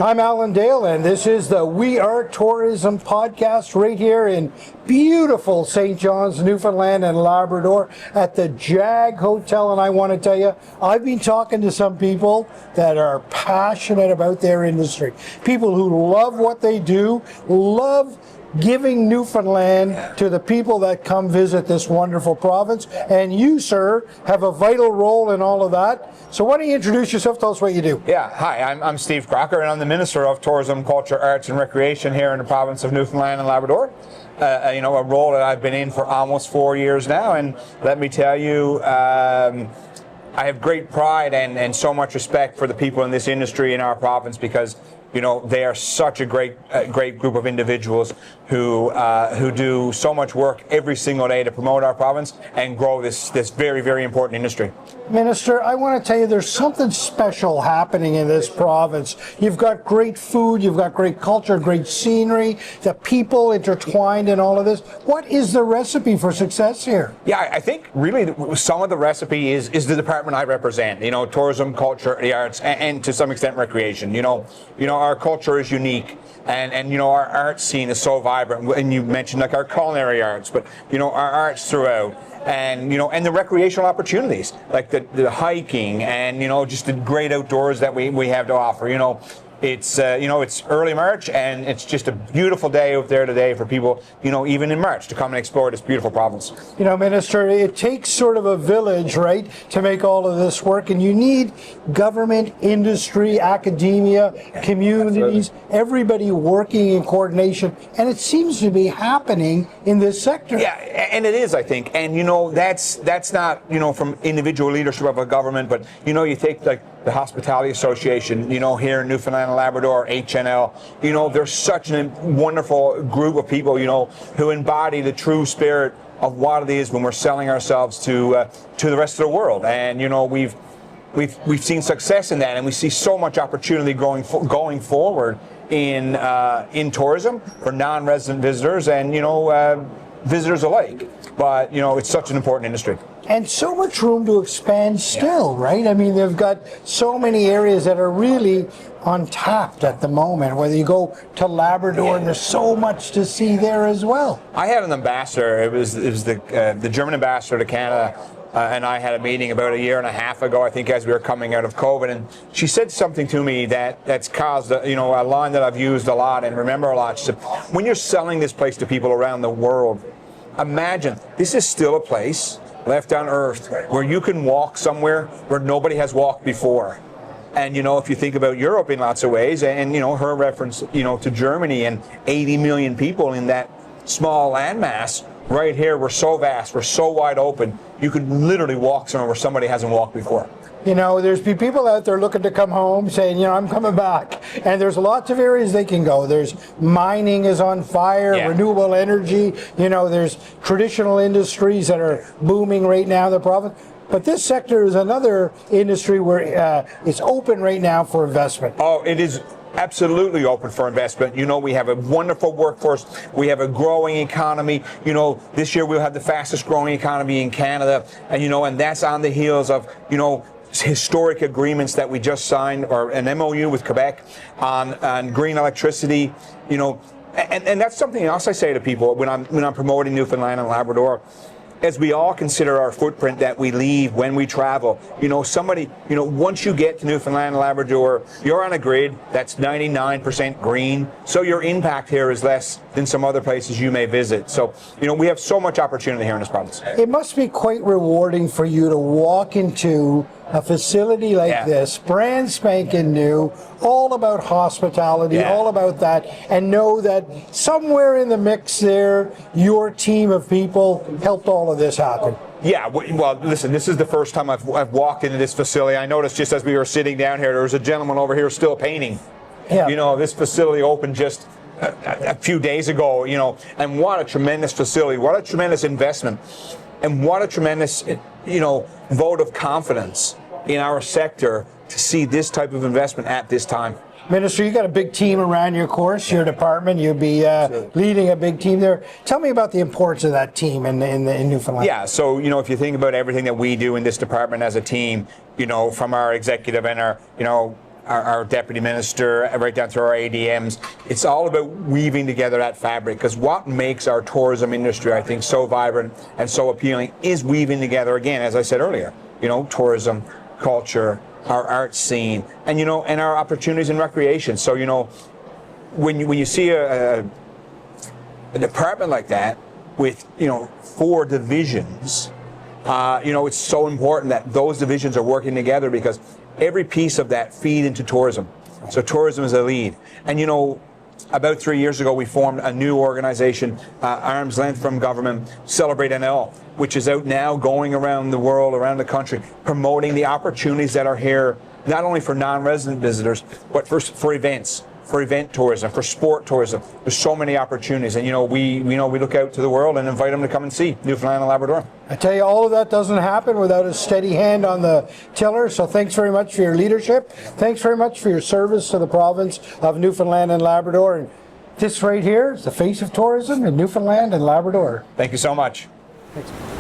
I'm Alan Dale, and this is the We Are Tourism podcast right here in beautiful St. John's, Newfoundland and Labrador at the Jag Hotel. And I want to tell you, I've been talking to some people that are passionate about their industry. People who love what they do, love giving Newfoundland to the people that come visit this wonderful province. And you, sir, have a vital role in all of that. So why don't you introduce yourself, tell us what you do. Yeah, hi, I'm Steve Crocker, and I'm the Minister of Tourism, Culture, Arts and Recreation here in the province of Newfoundland and Labrador. A role that I've been in for almost 4 years now, and let me tell you, I have great pride and so much respect for the people in this industry in our province, because they are such a great group of individuals who do so much work every single day to promote our province and grow this very, very important industry. Minister, I want to tell you there's something special happening in this province. You've got great food, you've got great culture, great scenery, the people intertwined in all of this. What is the recipe for success here? Yeah, I think really some of the recipe is the department I represent. Tourism, culture, the arts, and to some extent recreation. Our culture is unique, and our art scene is so vibrant. And you mentioned like our culinary arts, but our arts throughout, and the recreational opportunities like the hiking and just the great outdoors that we have to offer. It's it's early March, and it's just a beautiful day out there today for people, even in March, to come and explore this beautiful province. Minister, it takes sort of a village, right, to make all of this work, and you need government, industry, academia, communities, everybody working in coordination, and it seems to be happening in this sector. Yeah, and it is, I think, and that's not from individual leadership of a government, but you take like the Hospitality Association, here in Newfoundland and Labrador, HNL, there's such a wonderful group of people, who embody the true spirit of what it is when we're selling ourselves to the rest of the world. And, we've seen success in that, and we see so much opportunity going forward in tourism for non-resident visitors and, visitors alike. But, it's such an important industry. And so much room to expand still, right? I mean, they've got so many areas that are really untapped at the moment, whether you go to Labrador, and there's so much to see there as well. I had an ambassador, it was the German ambassador to Canada, and I had a meeting about a year and a half ago, I think, as we were coming out of COVID, and she said something to me that's caused, a line that I've used a lot and remember a lot. She said, when you're selling this place to people around the world, imagine this is still a place left on earth where you can walk somewhere where nobody has walked before. And if you think about Europe in lots of ways, and her reference to Germany and 80 million people in that small landmass, right here we're so vast, we're so wide open, you could literally walk somewhere where somebody hasn't walked before. There's people out there looking to come home saying, I'm coming back. And there's lots of areas they can go. There's mining is on fire, renewable energy. There's traditional industries that are booming right now in the province. But this sector is another industry where it's open right now for investment. Oh, it is absolutely open for investment. We have a wonderful workforce. We have a growing economy. This year we'll have the fastest growing economy in Canada. And, and that's on the heels of, historic agreements that we just signed, or an MOU with Quebec on green electricity, and that's something else I say to people when I'm promoting Newfoundland and Labrador. As we all consider our footprint that we leave when we travel, once you get to Newfoundland and Labrador, you're on a grid that's 99% green, so your impact here is less than some other places you may visit. So, we have so much opportunity here in this province. It must be quite rewarding for you to walk into a facility like this, brand spanking new, all about hospitality, all about that, and know that somewhere in the mix there, your team of people helped all of this happen. Yeah, well, listen, this is the first time I've walked into this facility. I noticed just as we were sitting down here, there was a gentleman over here still painting. Yeah. This facility opened just a few days ago, and what a tremendous facility, what a tremendous investment, and what a tremendous, vote of confidence in our sector to see this type of investment at this time. Minister, you got a big team around your course, your department. You'll be leading a big team there. Tell me about the importance of that team in Newfoundland. Yeah, so, if you think about everything that we do in this department as a team, from our executive and our, our deputy minister, right down through our ADMs. It's all about weaving together that fabric, because what makes our tourism industry, I think, so vibrant and so appealing is weaving together, again, as I said earlier, tourism, culture, our art scene, and and our opportunities in recreation. So when you see a department like that with 4 divisions, it's so important that those divisions are working together, because every piece of that feed into tourism. So tourism is a lead. And about 3 years ago, we formed a new organization, arm's length from government, Celebrate NL, which is out now going around the world, around the country, promoting the opportunities that are here, not only for non-resident visitors, but for events, for event tourism, for sport tourism. There's so many opportunities, and we look out to the world and invite them to come and see Newfoundland and Labrador. I tell you, all of that doesn't happen without a steady hand on the tiller, so thanks very much for your leadership. Thanks very much for your service to the province of Newfoundland and Labrador. And this right here is the face of tourism in Newfoundland and Labrador. Thank you so much. Thanks.